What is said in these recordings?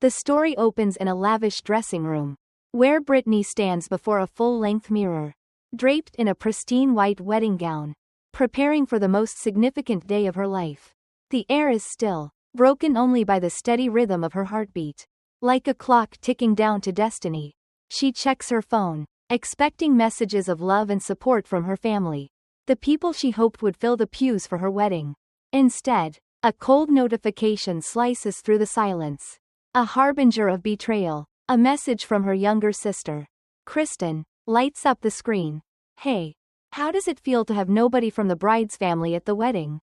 The story opens in a lavish dressing room, where Brittany stands before a full-length mirror, draped in a pristine white wedding gown, preparing for the most significant day of her life. The air is still, broken only by the steady rhythm of her heartbeat. Like a clock ticking down to destiny, she checks her phone, expecting messages of love and support from her family, the people she hoped would fill the pews for her wedding. Instead, a cold notification slices through the silence, a harbinger of betrayal. A message from her younger sister, Kristen, lights up the screen. Hey, how does it feel to have nobody from the bride's family at the wedding?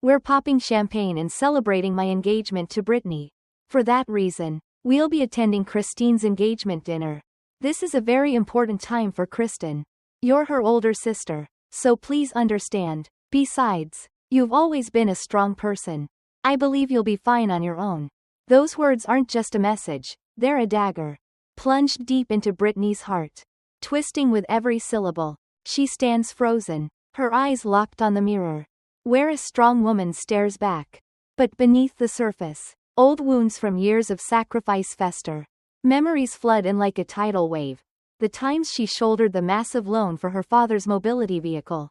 We're popping champagne and celebrating my engagement to Brittany. For that reason, we'll be attending Christine's engagement dinner. This is a very important time for Kristen. You're her older sister, so please understand. Besides, you've always been a strong person. I believe you'll be fine on your own. Those words aren't just a message, they're a dagger, plunged deep into Brittany's heart. Twisting with every syllable, she stands frozen, her eyes locked on the mirror, where a strong woman stares back. But beneath the surface, old wounds from years of sacrifice fester. Memories flood in like a tidal wave. The times she shouldered the massive loan for her father's mobility vehicle,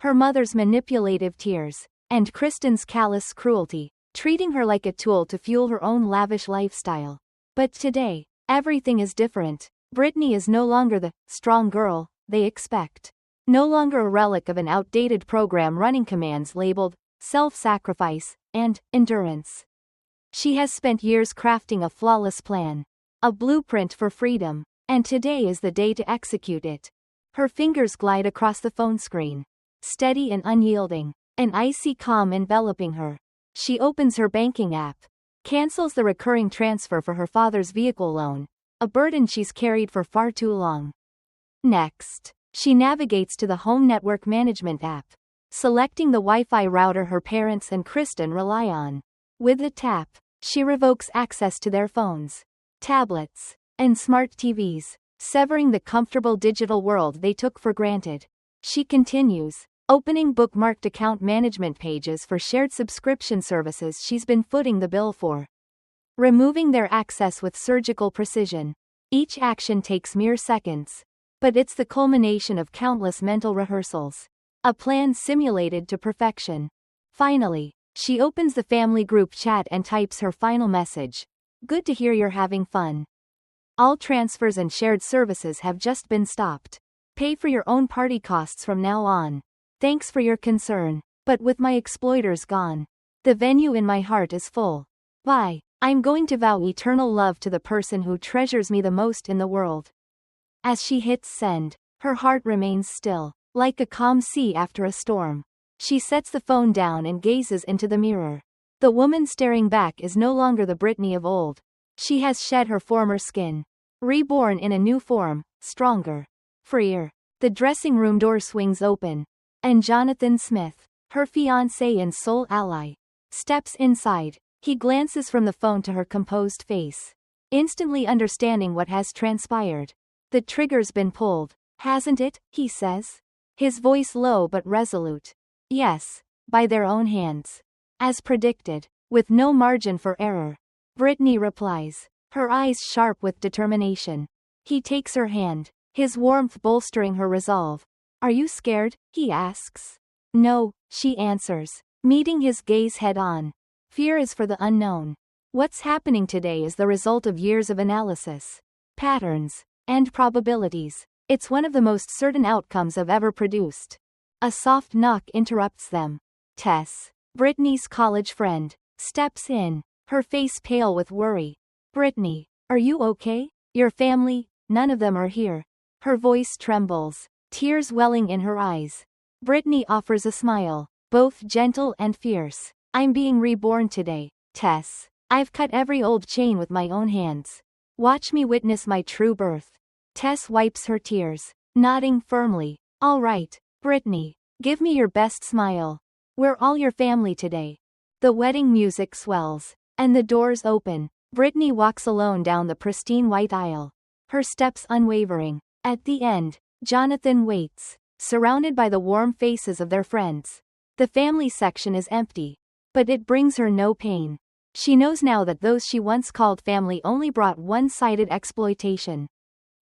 her mother's manipulative tears, and Kristen's callous cruelty, treating her like a tool to fuel her own lavish lifestyle. But today, everything is different. Brittany is no longer the strong girl they expect. No longer a relic of an outdated program running commands labeled self-sacrifice and endurance. She has spent years crafting a flawless plan, a blueprint for freedom, and today is the day to execute it. Her fingers glide across the phone screen, steady and unyielding, an icy calm enveloping her. She opens her banking app, cancels the recurring transfer for her father's vehicle loan, a burden she's carried for far too long. Next, she navigates to the home network management app, selecting the Wi-Fi router her parents and Kristen rely on. With a tap, she revokes access to their phones, tablets, and smart TVs, severing the comfortable digital world they took for granted. She continues, opening bookmarked account management pages for shared subscription services she's been footing the bill for, removing their access with surgical precision. Each action takes mere seconds, but it's the culmination of countless mental rehearsals, a plan simulated to perfection. Finally, she opens the family group chat and types her final message. Good to hear you're having fun. All transfers and shared services have just been stopped. Pay for your own party costs from now on. Thanks for your concern, but with my exploiters gone, the venue in my heart is full. Bye. I'm going to vow eternal love to the person who treasures me the most in the world. As she hits send, her heart remains still, like a calm sea after a storm. She sets the phone down and gazes into the mirror. The woman staring back is no longer the Brittany of old. She has shed her former skin, reborn in a new form, stronger, freer. The dressing room door swings open, and Jonathan Smith, her fiancé and sole ally, steps inside. He glances from the phone to her composed face, instantly understanding what has transpired. The trigger's been pulled, hasn't it? He says, his voice low but resolute. Yes, by their own hands. As predicted, with no margin for error. Brittany replies, her eyes sharp with determination. He takes her hand, his warmth bolstering her resolve. Are you scared? He asks. No, she answers, meeting his gaze head on. Fear is for the unknown. What's happening today is the result of years of analysis, patterns, and probabilities. It's one of the most certain outcomes I've ever produced. A soft knock interrupts them. Tess, Brittany's college friend, steps in, her face pale with worry. Brittany, are you okay? Your family, none of them are here. Her voice trembles, tears welling in her eyes. Brittany offers a smile, both gentle and fierce. I'm being reborn today, Tess. I've cut every old chain with my own hands. Watch me witness my true birth. Tess wipes her tears, nodding firmly. All right, Brittany, give me your best smile. We're all your family today. The wedding music swells, and the doors open. Brittany walks alone down the pristine white aisle, her steps unwavering. At the end, Jonathan waits, surrounded by the warm faces of their friends. The family section is empty, but it brings her no pain. She knows now that those she once called family only brought one-sided exploitation.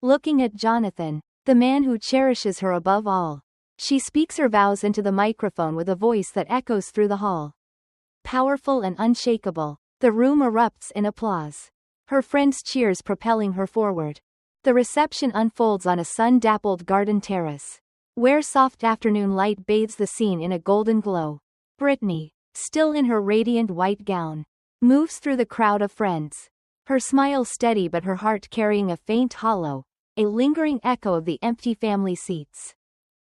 Looking at Jonathan, the man who cherishes her above all, she speaks her vows into the microphone with a voice that echoes through the hall. Powerful and unshakable, the room erupts in applause. Her friends cheers, propelling her forward. The reception unfolds on a sun-dappled garden terrace, where soft afternoon light bathes the scene in a golden glow. Brittany, still in her radiant white gown, moves through the crowd of friends. Her smile steady but her heart carrying a faint hollow, a lingering echo of the empty family seats.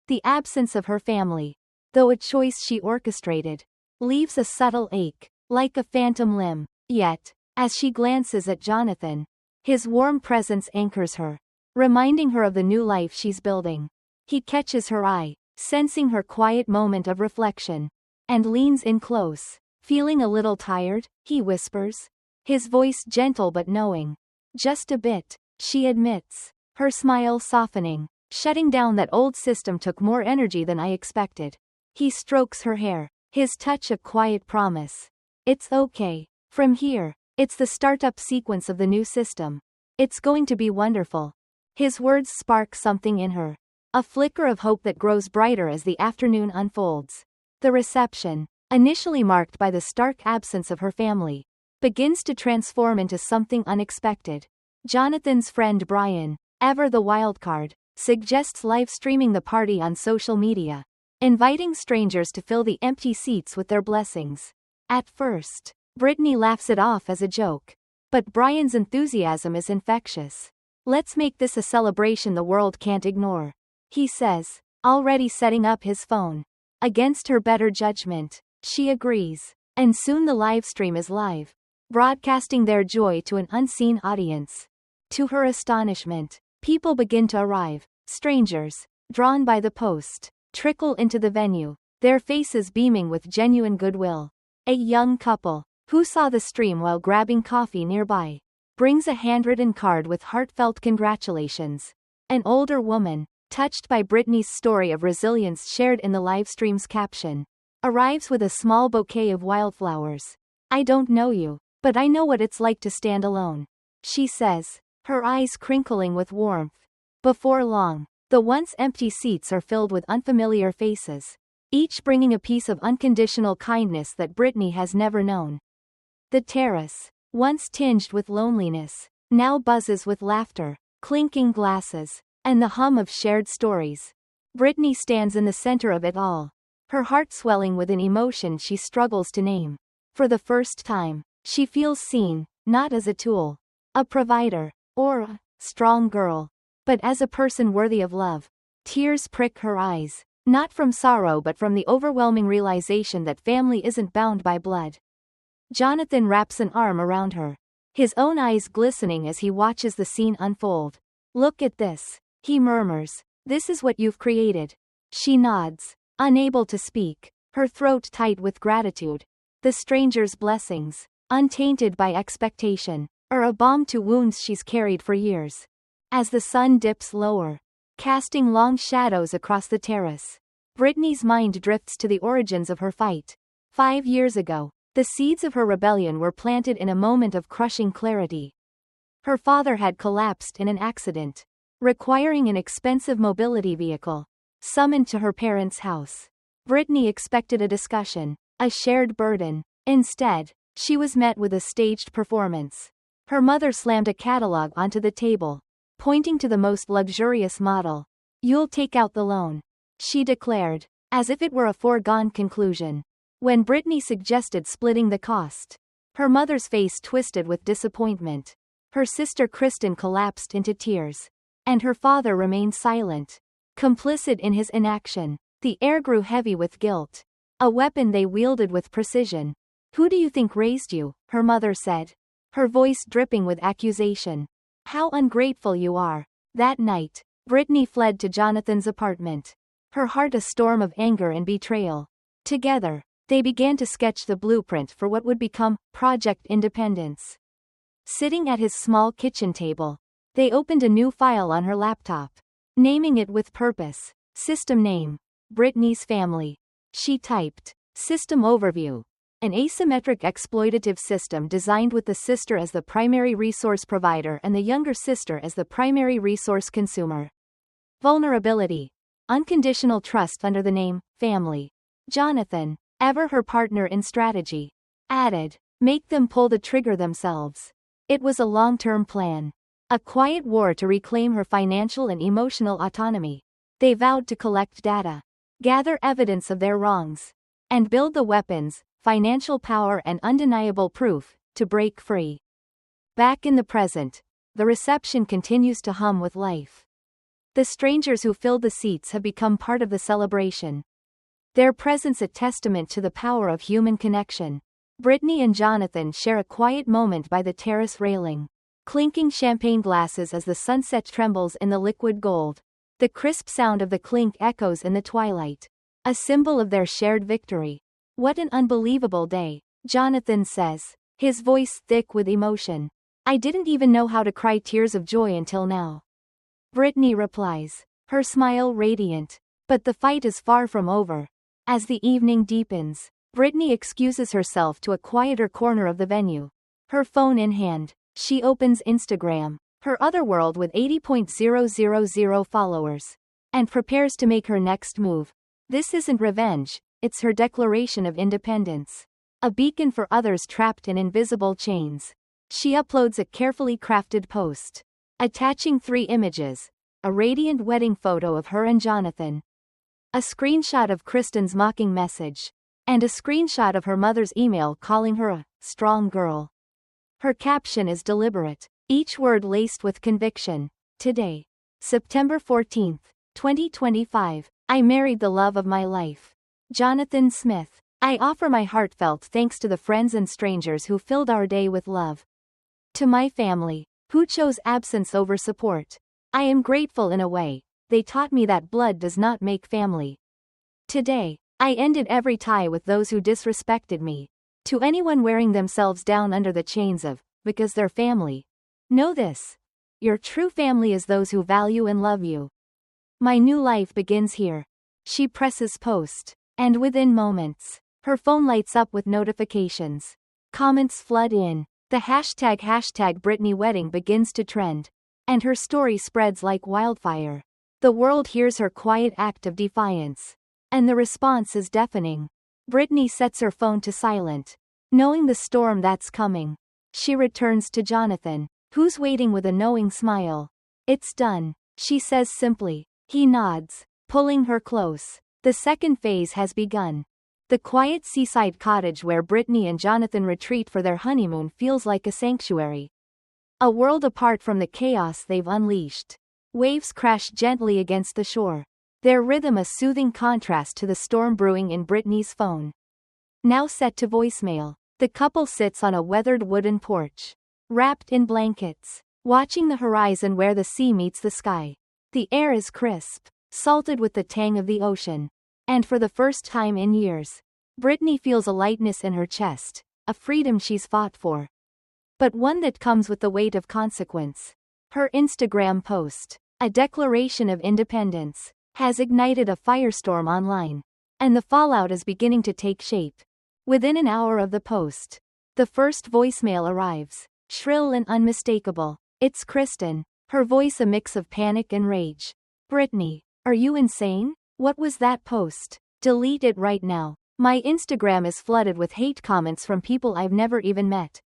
The absence of her family, though a choice she orchestrated, leaves a subtle ache, like a phantom limb. Yet, as she glances at Jonathan, his warm presence anchors her, reminding her of the new life she's building. He catches her eye, sensing her quiet moment of reflection, and leans in close. Feeling a little tired, he whispers, his voice gentle but knowing. Just a bit, she admits, her smile softening. Shutting down that old system took more energy than I expected. He strokes her hair, his touch a quiet promise. It's okay. From here, it's the startup sequence of the new system. It's going to be wonderful. His words spark something in her, a flicker of hope that grows brighter as the afternoon unfolds. The reception, initially marked by the stark absence of her family, begins to transform into something unexpected. Jonathan's friend Brian, ever the wildcard, suggests live streaming the party on social media, inviting strangers to fill the empty seats with their blessings. At first, Brittany laughs it off as a joke, but Brian's enthusiasm is infectious. Let's make this a celebration the world can't ignore, he says, already setting up his phone. Against her better judgment, she agrees, and soon the live stream is live, broadcasting their joy to an unseen audience. To her astonishment, people begin to arrive. Strangers, drawn by the post, trickle into the venue, their faces beaming with genuine goodwill. A young couple, who saw the stream while grabbing coffee nearby, brings a handwritten card with heartfelt congratulations. An older woman, touched by Brittany's story of resilience shared in the livestream's caption, arrives with a small bouquet of wildflowers. I don't know you, but I know what it's like to stand alone, she says, her eyes crinkling with warmth. Before long, the once empty seats are filled with unfamiliar faces, each bringing a piece of unconditional kindness that Brittany has never known. The terrace, once tinged with loneliness, now buzzes with laughter, clinking glasses, and the hum of shared stories. Brittany stands in the center of it all, her heart swelling with an emotion she struggles to name. For the first time, she feels seen, not as a tool, a provider, or a strong girl, but as a person worthy of love. Tears prick her eyes, not from sorrow but from the overwhelming realization that family isn't bound by blood. Jonathan wraps an arm around her, his own eyes glistening as he watches the scene unfold. Look at this, he murmurs. This is what you've created. She nods, unable to speak, her throat tight with gratitude. The stranger's blessings, untainted by expectation, are a balm to wounds she's carried for years. As the sun dips lower, casting long shadows across the terrace, Brittany's mind drifts to the origins of her fight. 5 years ago, the seeds of her rebellion were planted in a moment of crushing clarity. Her father had collapsed in an accident, requiring an expensive mobility vehicle, summoned to her parents' house. Brittany expected a discussion, a shared burden. Instead, she was met with a staged performance. Her mother slammed a catalog onto the table, pointing to the most luxurious model. You'll take out the loan, she declared, as if it were a foregone conclusion. When Brittany suggested splitting the cost, her mother's face twisted with disappointment. Her sister Kristen collapsed into tears, and her father remained silent, complicit in his inaction. The air grew heavy with guilt, a weapon they wielded with precision. Who do you think raised you? Her mother said, her voice dripping with accusation. How ungrateful you are. That night, Brittany fled to Jonathan's apartment, her heart a storm of anger and betrayal. Together, they began to sketch the blueprint for what would become Project Independence. Sitting at his small kitchen table, they opened a new file on her laptop, naming it with purpose. System name, Brittany's family. She typed, System overview, an asymmetric exploitative system designed with the sister as the primary resource provider and the younger sister as the primary resource consumer. Vulnerability. Unconditional trust under the name, family. Jonathan, ever her partner in strategy, added, make them pull the trigger themselves. It was a long-term plan. A quiet war to reclaim her financial and emotional autonomy. They vowed to collect data, gather evidence of their wrongs, and build the weapons, financial power and undeniable proof, to break free. Back in the present, the reception continues to hum with life. The strangers who filled the seats have become part of the celebration. Their presence a testament to the power of human connection. Brittany and Jonathan share a quiet moment by the terrace railing, clinking champagne glasses as the sunset trembles in the liquid gold. The crisp sound of the clink echoes in the twilight, a symbol of their shared victory. What an unbelievable day, Jonathan says, his voice thick with emotion. I didn't even know how to cry tears of joy until now. Brittany replies, her smile radiant. But the fight is far from over. As the evening deepens, Brittany excuses herself to a quieter corner of the venue. Her phone in hand, she opens Instagram, her other world with 80,000 followers, and prepares to make her next move. This isn't revenge, it's her declaration of independence. A beacon for others trapped in invisible chains. She uploads a carefully crafted post, attaching 3 images, a radiant wedding photo of her and Jonathan, a screenshot of Kristen's mocking message, and a screenshot of her mother's email calling her a strong girl. Her caption is deliberate, each word laced with conviction. Today, September 14, 2025, I married the love of my life. Jonathan Smith. I offer my heartfelt thanks to the friends and strangers who filled our day with love. To my family, who chose absence over support, I am grateful in a way. They taught me that blood does not make family. Today, I ended every tie with those who disrespected me. To anyone wearing themselves down under the chains of, because they're family, know this. Your true family is those who value and love you. My new life begins here. She presses post. And within moments, her phone lights up with notifications. Comments flood in. The hashtag Brittany wedding begins to trend. And her story spreads like wildfire. The world hears her quiet act of defiance. And the response is deafening. Brittany sets her phone to silent, knowing the storm that's coming. She returns to Jonathan, who's waiting with a knowing smile. It's done, she says simply. He nods, pulling her close. The second phase has begun. The quiet seaside cottage where Brittany and Jonathan retreat for their honeymoon feels like a sanctuary. A world apart from the chaos they've unleashed. Waves crash gently against the shore, their rhythm a soothing contrast to the storm brewing in Brittany's phone. Now set to voicemail, the couple sits on a weathered wooden porch, wrapped in blankets, watching the horizon where the sea meets the sky. The air is crisp, salted with the tang of the ocean. And for the first time in years, Brittany feels a lightness in her chest, a freedom she's fought for. But one that comes with the weight of consequence. Her Instagram post, a declaration of independence, has ignited a firestorm online. And the fallout is beginning to take shape. Within an hour of the post, the first voicemail arrives, shrill and unmistakable. It's Kristen, her voice a mix of panic and rage. Brittany, are you insane? What was that post? Delete it right now. My Instagram is flooded with hate comments from people I've never even met.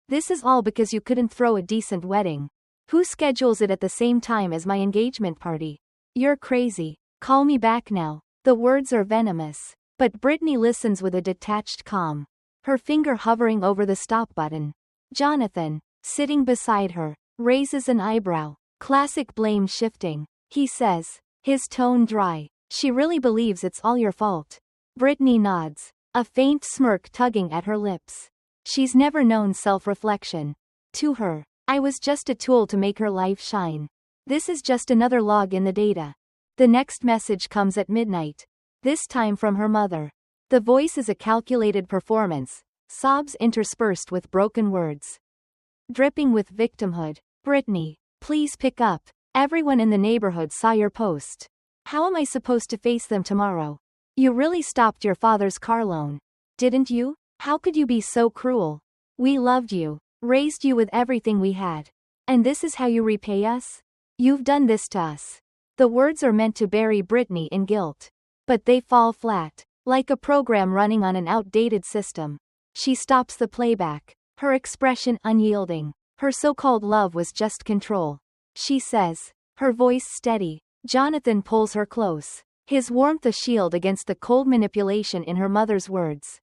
This is all because you couldn't throw a decent wedding. Who schedules it at the same time as my engagement party? You're crazy. Call me back now. The words are venomous. But Brittany listens with a detached calm, her finger hovering over the stop button. Jonathan, sitting beside her, raises an eyebrow. Classic blame shifting. He says, his tone dry. She really believes it's all your fault. Brittany nods, a faint smirk tugging at her lips. She's never known self-reflection. To her, I was just a tool to make her life shine. This is just another log in the data. The next message comes at midnight. This time from her mother. The voice is a calculated performance, sobs interspersed with broken words. Dripping with victimhood. Brittany, please pick up. Everyone in the neighborhood saw your post. How am I supposed to face them tomorrow? You really stopped your father's car loan, didn't you? How could you be so cruel? We loved you, raised you with everything we had. And this is how you repay us? You've done this to us. The words are meant to bury Britney in guilt. But they fall flat, like a program running on an outdated system. She stops the playback, her expression unyielding. Her so-called love was just control. She says, her voice steady. Jonathan pulls her close, his warmth a shield against the cold manipulation in her mother's words.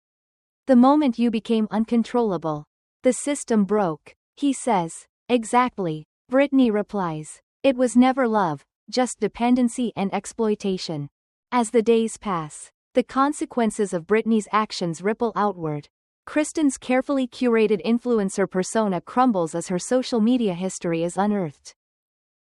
The moment you became uncontrollable, the system broke, he says. Exactly, Britney replies. It was never love, just dependency and exploitation. As the days pass, the consequences of Britney's actions ripple outward. Kristen's carefully curated influencer persona crumbles as her social media history is unearthed,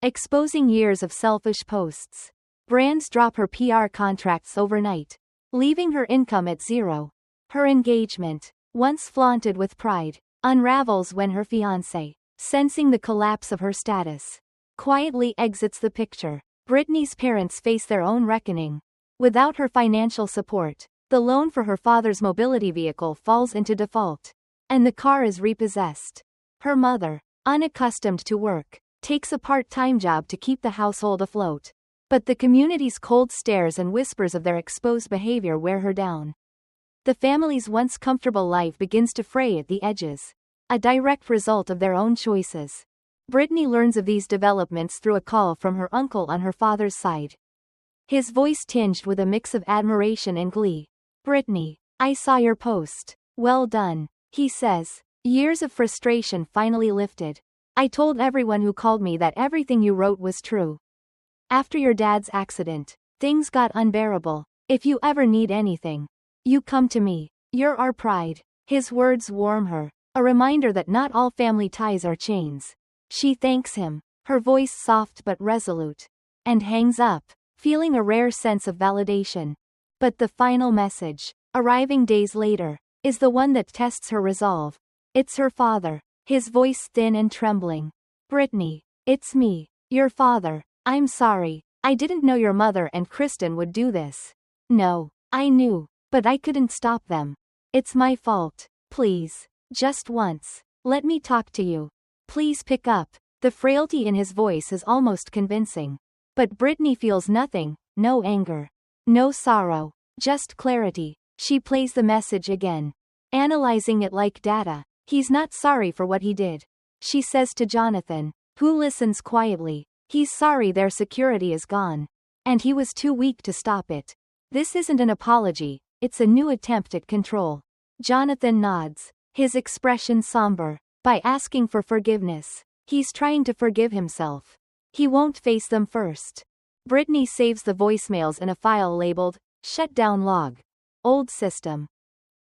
exposing years of selfish posts. Brands drop her PR contracts overnight, leaving her income at zero. Her engagement, once flaunted with pride, unravels when her fiancé, sensing the collapse of her status, quietly exits the picture. Britney's parents face their own reckoning. Without her financial support, the loan for her father's mobility vehicle falls into default, and the car is repossessed. Her mother, unaccustomed to work, takes a part-time job to keep the household afloat. But the community's cold stares and whispers of their exposed behavior wear her down. The family's once comfortable life begins to fray at the edges, a direct result of their own choices. Britney learns of these developments through a call from her uncle on her father's side. His voice tinged with a mix of admiration and glee. Britney, I saw your post. Well done, he says. Years of frustration finally lifted. I told everyone who called me that everything you wrote was true. After your dad's accident, things got unbearable. If you ever need anything, you come to me. You're our pride. His words warm her, a reminder that not all family ties are chains. She thanks him, her voice soft but resolute, and hangs up, feeling a rare sense of validation. But the final message, arriving days later, is the one that tests her resolve. It's her father, his voice thin and trembling. Britney, it's me, your father. I'm sorry, I didn't know your mother and Kristen would do this. No, I knew, but I couldn't stop them. It's my fault. Please, just once, let me talk to you. Please pick up. The frailty in his voice is almost convincing. But Britney feels nothing, no anger, no sorrow, just clarity. She plays the message again, analyzing it like data. He's not sorry for what he did, she says to Jonathan, who listens quietly. He's sorry their security is gone, and he was too weak to stop it. This isn't an apology, it's a new attempt at control. Jonathan nods, his expression somber. By asking for forgiveness, he's trying to forgive himself. He won't face them first. Britney saves the voicemails in a file labeled, Shutdown Log. Old system.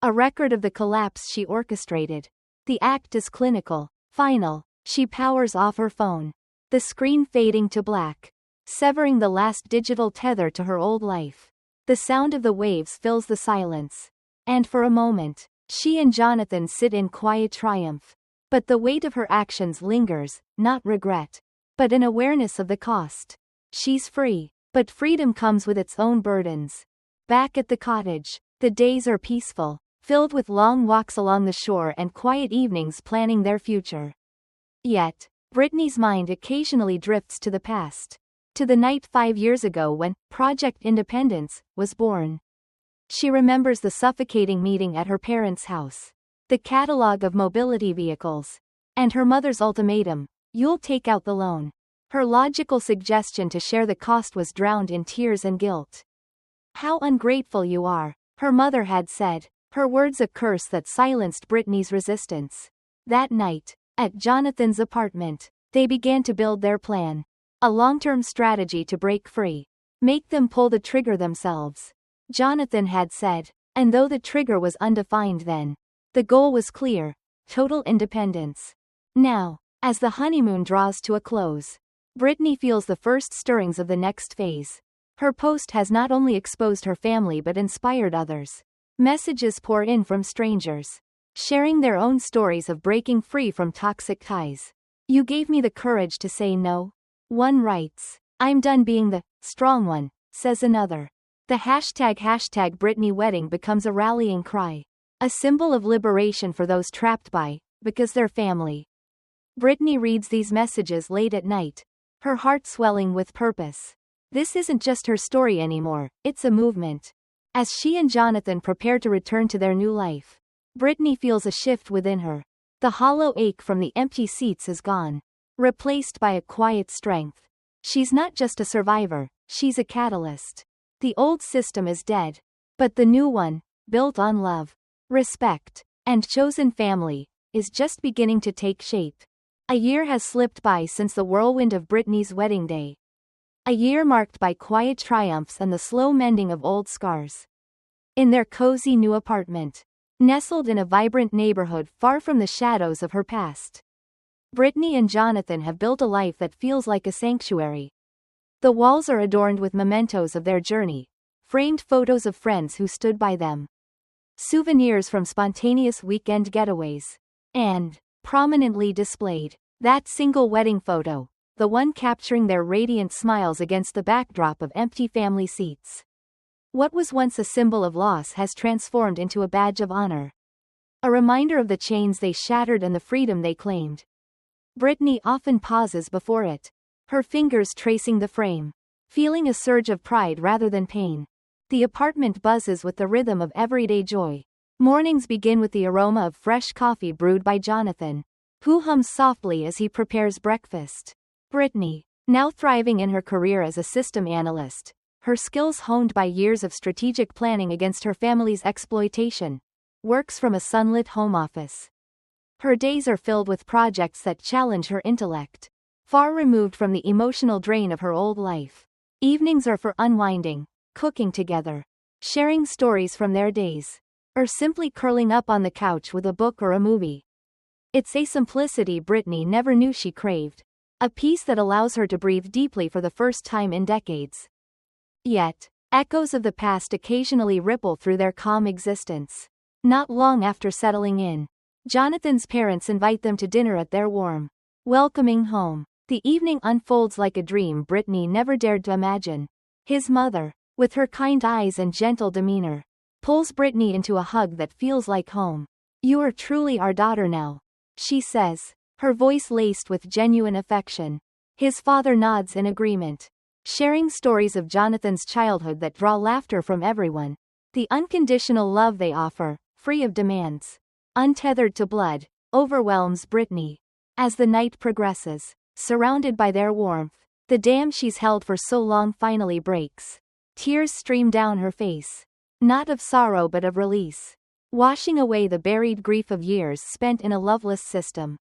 A record of the collapse she orchestrated. The act is clinical, final. She powers off her phone, the screen fading to black, severing the last digital tether to her old life. The sound of the waves fills the silence. And for a moment, she and Jonathan sit in quiet triumph. But the weight of her actions lingers, not regret, but an awareness of the cost. She's free, but freedom comes with its own burdens. Back at the cottage, the days are peaceful, filled with long walks along the shore and quiet evenings planning their future. Yet, Britney's mind occasionally drifts to the past, to the night 5 years ago when Project Independence was born. She remembers the suffocating meeting at her parents' house, the catalog of mobility vehicles, and her mother's ultimatum, you'll take out the loan. Her logical suggestion to share the cost was drowned in tears and guilt. How ungrateful you are, her mother had said, her words a curse that silenced Britney's resistance. That night, at Jonathan's apartment, they began to build their plan. A long-term strategy to break free. Make them pull the trigger themselves. Jonathan had said, and though the trigger was undefined then, the goal was clear, total independence. Now, as the honeymoon draws to a close, Britney feels the first stirrings of the next phase. Her post has not only exposed her family but inspired others. Messages pour in from strangers, sharing their own stories of breaking free from toxic ties. You gave me the courage to say no. One writes, I'm done being the strong one, says another. The hashtag Britney wedding becomes a rallying cry. A symbol of liberation for those trapped by, because they're family. Britney reads these messages late at night, her heart swelling with purpose. This isn't just her story anymore, it's a movement. As she and Jonathan prepare to return to their new life, Britney feels a shift within her. The hollow ache from the empty seats is gone, replaced by a quiet strength. She's not just a survivor, she's a catalyst. The old system is dead, but the new one, built on love, respect, and chosen family, is just beginning to take shape. A year has slipped by since the whirlwind of Britney's wedding day. A year marked by quiet triumphs and the slow mending of old scars. In their cozy new apartment, nestled in a vibrant neighborhood far from the shadows of her past, Britney and Jonathan have built a life that feels like a sanctuary. The walls are adorned with mementos of their journey, framed photos of friends who stood by them, souvenirs from spontaneous weekend getaways, and, prominently displayed, that single wedding photo, the one capturing their radiant smiles against the backdrop of empty family seats. What was once a symbol of loss has transformed into a badge of honor. A reminder of the chains they shattered and the freedom they claimed. Britney often pauses before it, her fingers tracing the frame, feeling a surge of pride rather than pain. The apartment buzzes with the rhythm of everyday joy. Mornings begin with the aroma of fresh coffee brewed by Jonathan, who hums softly as he prepares breakfast. Britney, now thriving in her career as a system analyst, her skills honed by years of strategic planning against her family's exploitation, works from a sunlit home office. Her days are filled with projects that challenge her intellect, far removed from the emotional drain of her old life. Evenings are for unwinding, cooking together, sharing stories from their days, or simply curling up on the couch with a book or a movie. It's a simplicity Britney never knew she craved. A peace that allows her to breathe deeply for the first time in decades. Yet, echoes of the past occasionally ripple through their calm existence. Not long after settling in, Jonathan's parents invite them to dinner at their warm, welcoming home. The evening unfolds like a dream Britney never dared to imagine. His mother, with her kind eyes and gentle demeanor, pulls Britney into a hug that feels like home. "You are truly our daughter now," she says, her voice laced with genuine affection. His father nods in agreement, sharing stories of Jonathan's childhood that draw laughter from everyone. The unconditional love they offer, free of demands, untethered to blood, overwhelms Britney. As the night progresses, surrounded by their warmth, the dam she's held for so long finally breaks. Tears stream down her face, not of sorrow but of release, washing away the buried grief of years spent in a loveless system.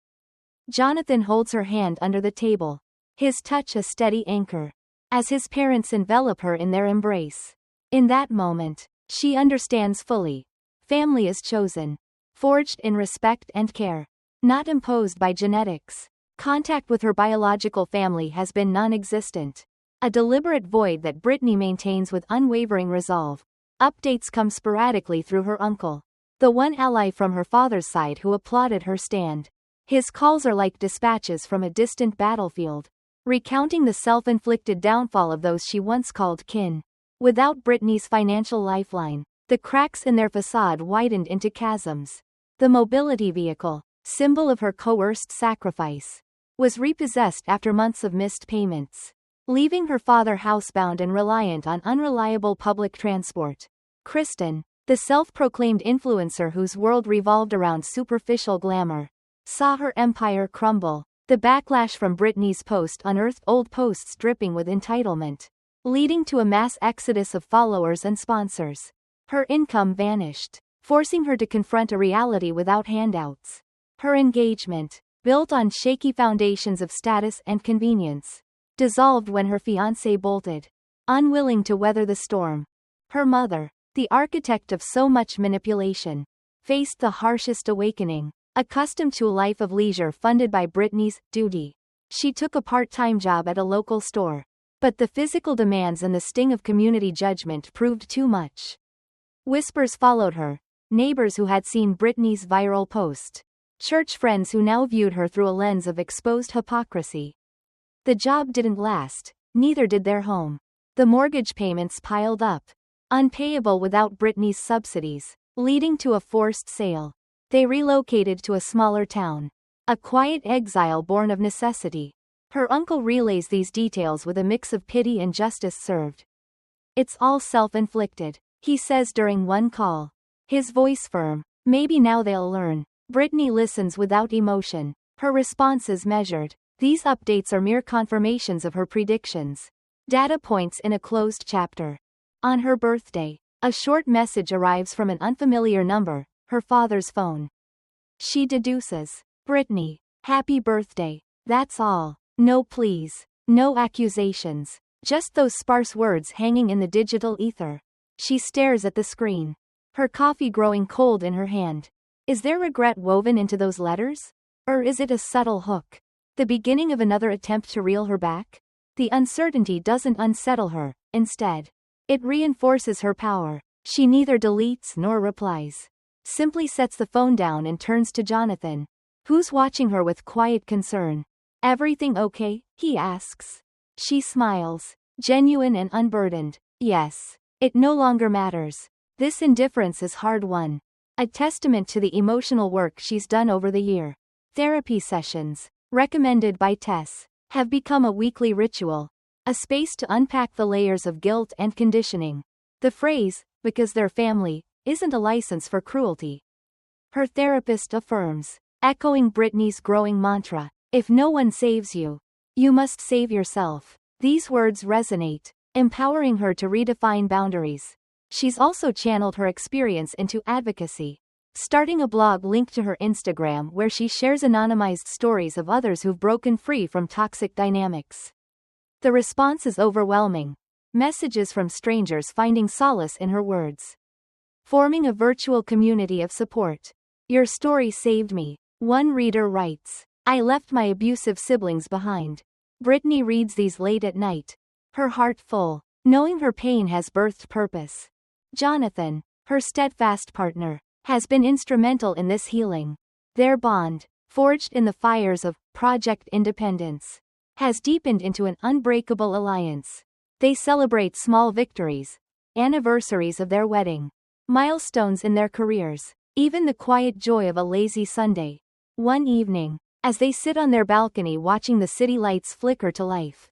Jonathan holds her hand under the table, his touch a steady anchor, as his parents envelop her in their embrace. In that moment, she understands fully. Family is chosen, forged in respect and care, not imposed by genetics. Contact with her biological family has been non-existent, a deliberate void that Britney maintains with unwavering resolve. Updates come sporadically through her uncle, the one ally from her father's side who applauded her stand. His calls are like dispatches from a distant battlefield, recounting the self-inflicted downfall of those she once called kin. Without Britney's financial lifeline, the cracks in their facade widened into chasms. The mobility vehicle, symbol of her coerced sacrifice, was repossessed after months of missed payments, leaving her father housebound and reliant on unreliable public transport. Kristen, the self-proclaimed influencer whose world revolved around superficial glamour, saw her empire crumble. The backlash from Britney's post unearthed old posts dripping with entitlement, leading to a mass exodus of followers and sponsors. Her income vanished, forcing her to confront a reality without handouts. Her engagement, built on shaky foundations of status and convenience, dissolved when her fiancé bolted, unwilling to weather the storm. Her mother, the architect of so much manipulation, faced the harshest awakening. Accustomed to a life of leisure funded by Britney's duty, she took a part-time job at a local store. But the physical demands and the sting of community judgment proved too much. Whispers followed her, neighbors who had seen Britney's viral post, church friends who now viewed her through a lens of exposed hypocrisy. The job didn't last, neither did their home. The mortgage payments piled up, unpayable without Britney's subsidies, leading to a forced sale. They relocated to a smaller town. A quiet exile born of necessity. Her uncle relays these details with a mix of pity and justice served. It's all self-inflicted, he says during one call. His voice firm. Maybe now they'll learn. Brittany listens without emotion. Her response is measured. These updates are mere confirmations of her predictions. Data points in a closed chapter. On her birthday, a short message arrives from an unfamiliar number, her father's phone. She deduces. Brittany, happy birthday. That's all. No pleas. No accusations. Just those sparse words hanging in the digital ether. She stares at the screen. Her coffee growing cold in her hand. Is there regret woven into those letters? Or is it a subtle hook? The beginning of another attempt to reel her back? The uncertainty doesn't unsettle her, instead. It reinforces her power. She neither deletes nor replies. Simply sets the phone down and turns to Jonathan, who's watching her with quiet concern. Everything okay? He asks. She smiles, genuine and unburdened. Yes. It no longer matters. This indifference is hard-won. A testament to the emotional work she's done over the year. Therapy sessions, recommended by Tess, have become a weekly ritual. A space to unpack the layers of guilt and conditioning. The phrase, because they're family, isn't a license for cruelty. Her therapist affirms, echoing Brittany's growing mantra, if no one saves you, you must save yourself. These words resonate, empowering her to redefine boundaries. She's also channeled her experience into advocacy, starting a blog linked to her Instagram where she shares anonymized stories of others who've broken free from toxic dynamics. The response is overwhelming. Messages from strangers finding solace in her words. Forming a virtual community of support. Your story saved me. One reader writes, I left my abusive siblings behind. Brittany reads these late at night, her heart full, knowing her pain has birthed purpose. Jonathan, her steadfast partner, has been instrumental in this healing. Their bond, forged in the fires of Project Independence, has deepened into an unbreakable alliance. They celebrate small victories, anniversaries of their wedding, milestones in their careers, even the quiet joy of a lazy Sunday. One evening, as they sit on their balcony watching the city lights flicker to life,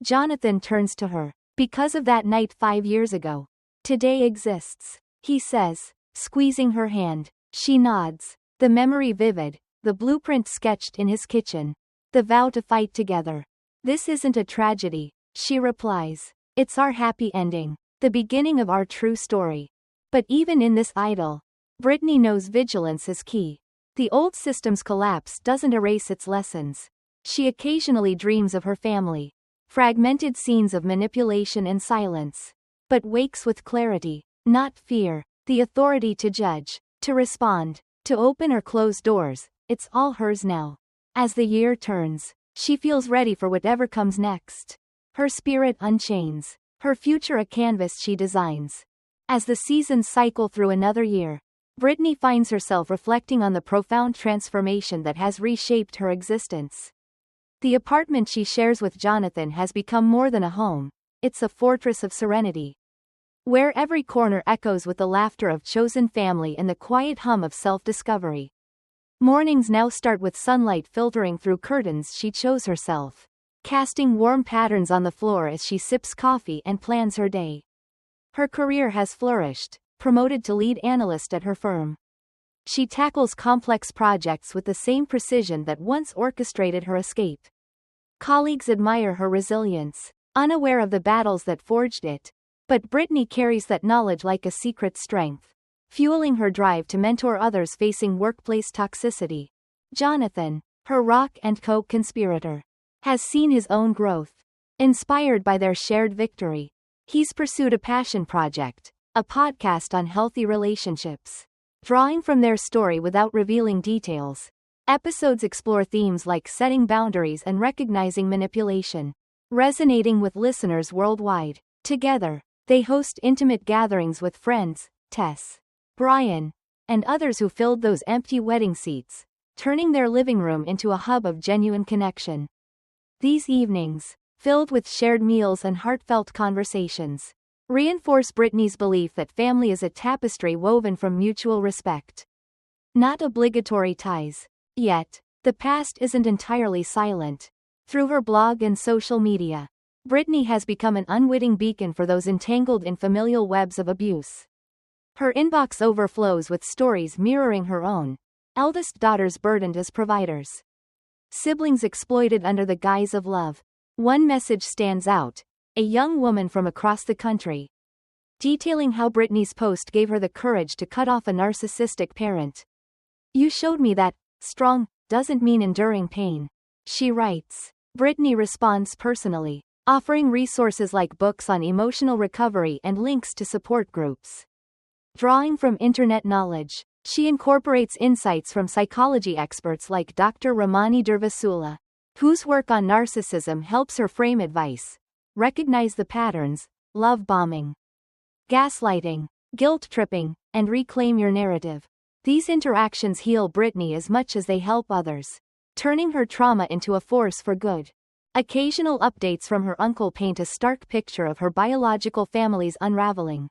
Jonathan turns to her. Because of that night 5 years ago, today exists, he says, squeezing her hand. She nods, the memory vivid, the blueprint sketched in his kitchen, the vow to fight together. This isn't a tragedy, she replies. It's our happy ending, the beginning of our true story. But even in this idyll, Brittany knows vigilance is key. The old system's collapse doesn't erase its lessons. She occasionally dreams of her family, fragmented scenes of manipulation and silence, but wakes with clarity, not fear, the authority to judge, to respond, to open or close doors. It's all hers now. As the year turns, she feels ready for whatever comes next. Her spirit unchains, her future a canvas she designs. As the seasons cycle through another year, Brittany finds herself reflecting on the profound transformation that has reshaped her existence. The apartment she shares with Jonathan has become more than a home, it's a fortress of serenity, where every corner echoes with the laughter of chosen family and the quiet hum of self-discovery. Mornings now start with sunlight filtering through curtains she chose herself, casting warm patterns on the floor as she sips coffee and plans her day. Her career has flourished, promoted to lead analyst at her firm. She tackles complex projects with the same precision that once orchestrated her escape. Colleagues admire her resilience, unaware of the battles that forged it. But Brittany carries that knowledge like a secret strength, fueling her drive to mentor others facing workplace toxicity. Jonathan, her rock and co-conspirator, has seen his own growth. Inspired by their shared victory, he's pursued a passion project, a podcast on healthy relationships. Drawing from their story without revealing details, episodes explore themes like setting boundaries and recognizing manipulation, resonating with listeners worldwide. Together, they host intimate gatherings with friends, Tess, Brian, and others who filled those empty wedding seats, turning their living room into a hub of genuine connection. These evenings, filled with shared meals and heartfelt conversations, reinforce Britney's belief that family is a tapestry woven from mutual respect, not obligatory ties. Yet, the past isn't entirely silent. Through her blog and social media, Britney has become an unwitting beacon for those entangled in familial webs of abuse. Her inbox overflows with stories mirroring her own. Eldest daughters burdened as providers. Siblings exploited under the guise of love. One message stands out, a young woman from across the country, detailing how Britney's post gave her the courage to cut off a narcissistic parent. "You showed me that strong doesn't mean enduring pain," she writes. Britney responds personally, offering resources like books on emotional recovery and links to support groups. Drawing from internet knowledge, she incorporates insights from psychology experts like Dr. Ramani Durvasula, whose work on narcissism helps her frame advice, recognize the patterns: love bombing, gaslighting, guilt tripping, and reclaim your narrative. These interactions heal Britney as much as they help others, turning her trauma into a force for good. Occasional updates from her uncle paint a stark picture of her biological family's unraveling.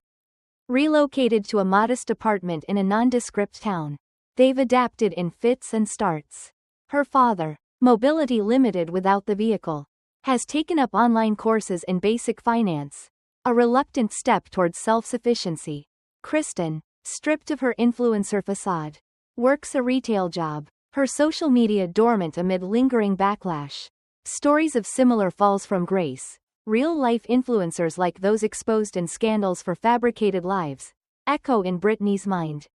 Relocated to a modest apartment in a nondescript town, they've adapted in fits and starts. Her father, mobility limited without the vehicle, has taken up online courses in basic finance, a reluctant step towards self-sufficiency. Kristen, stripped of her influencer facade, works a retail job, her social media dormant amid lingering backlash. Stories of similar falls from grace, real-life influencers like those exposed in scandals for fabricated lives, echo in Britney's mind.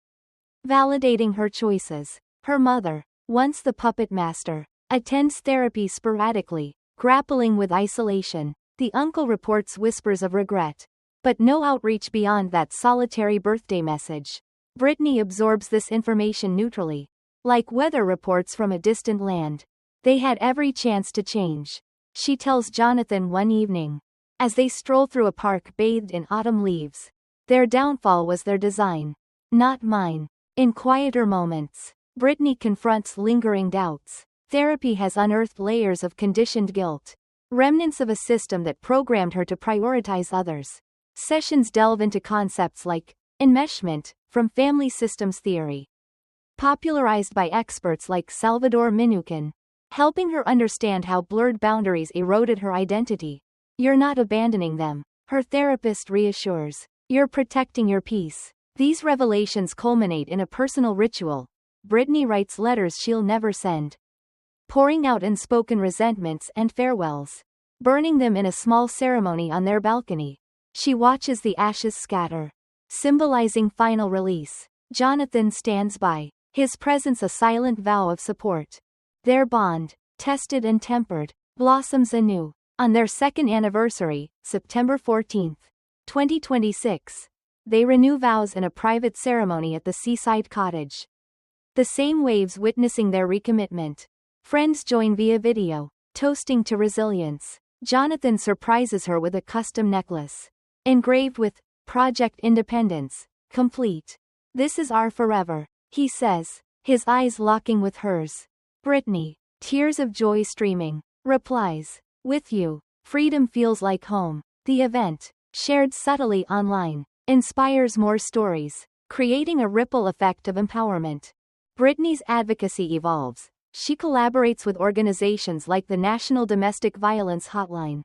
Validating her choices. Her mother, once the puppet master, attends therapy sporadically, grappling with isolation. The uncle reports whispers of regret, but no outreach beyond that solitary birthday message. Britney absorbs this information neutrally. Like weather reports from a distant land, they had every chance to change, she tells Jonathan one evening, as they stroll through a park bathed in autumn leaves. Their downfall was their design, not mine. In quieter moments, Britney confronts lingering doubts. Therapy has unearthed layers of conditioned guilt, remnants of a system that programmed her to prioritize others. Sessions delve into concepts like enmeshment, from family systems theory, popularized by experts like Salvador Minuchin, helping her understand how blurred boundaries eroded her identity. "You're not abandoning them," her therapist reassures. "You're protecting your peace." These revelations culminate in a personal ritual. Britney writes letters she'll never send, pouring out unspoken resentments and farewells, burning them in a small ceremony on their balcony. She watches the ashes scatter, symbolizing final release. Jonathan stands by, his presence a silent vow of support. Their bond, tested and tempered, blossoms anew. On their second anniversary, September 14, 2026, they renew vows in a private ceremony at the seaside cottage. The same waves witnessing their recommitment. Friends join via video, toasting to resilience. Jonathan surprises her with a custom necklace, engraved with Project Independence, complete. "This is our forever," he says, his eyes locking with hers. Britney, tears of joy streaming, replies, "With you, freedom feels like home." The event, shared subtly online, inspires more stories, creating a ripple effect of empowerment. Britney's advocacy evolves. She collaborates with organizations like the National Domestic Violence Hotline,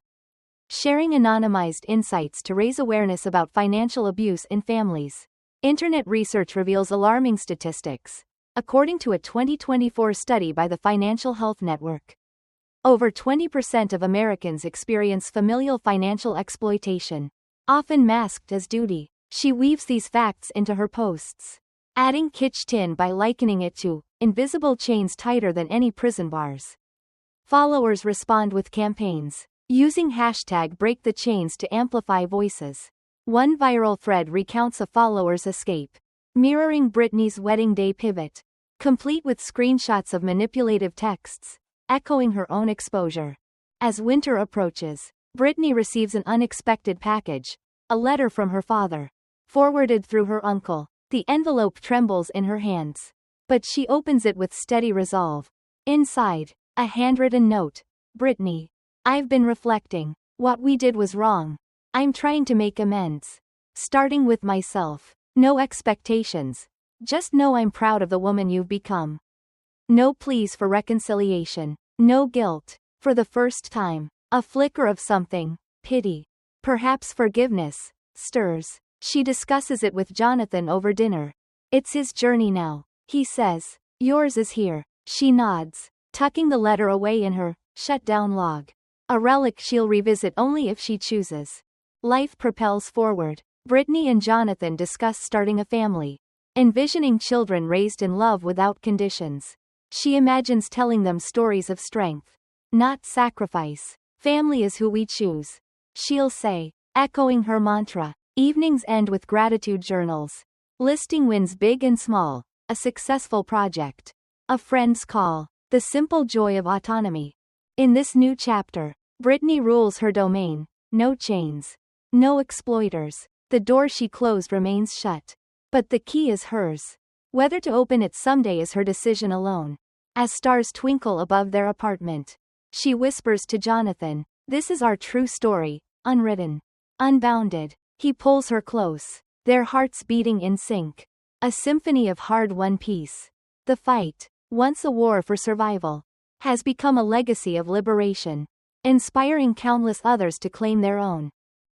sharing anonymized insights to raise awareness about financial abuse in families. Internet research reveals alarming statistics. According to a 2024 study by the Financial Health Network, over 20% of Americans experience familial financial exploitation, often masked as duty. She weaves these facts into her posts, adding kitsch tin by likening it to invisible chains tighter than any prison bars. Followers respond with campaigns, using hashtag #BreakTheChains to amplify voices. One viral thread recounts a follower's escape, mirroring Britney's wedding day pivot, complete with screenshots of manipulative texts, echoing her own exposure. As winter approaches, Britney receives an unexpected package, a letter from her father, forwarded through her uncle. The envelope trembles in her hands, but she opens it with steady resolve. Inside, a handwritten note. "Britney, I've been reflecting. What we did was wrong. I'm trying to make amends. Starting with myself. No expectations. Just know I'm proud of the woman you've become. No pleas for reconciliation. No guilt. For the first time. A flicker of something. Pity. Perhaps forgiveness. Stirs. She discusses it with Jonathan over dinner. It's his journey now. He says. Yours is here. She nods, tucking the letter away in her shut-down log. A relic she'll revisit only if she chooses. Life propels forward. Brittany and Jonathan discuss starting a family. Envisioning children raised in love without conditions. She imagines telling them stories of strength. Not sacrifice. Family is who we choose. She'll say, echoing her mantra. Evenings end with gratitude journals. Listing wins big and small. A successful project. A friend's call. The simple joy of autonomy. In this new chapter, Brittany rules her domain. No chains. No exploiters. The door she closed remains shut. But the key is hers. Whether to open it someday is her decision alone. As stars twinkle above their apartment, she whispers to Jonathan, this is our true story, unwritten. Unbounded. He pulls her close, their hearts beating in sync. A symphony of hard-won peace. The fight, once a war for survival, has become a legacy of liberation, inspiring countless others to claim their own.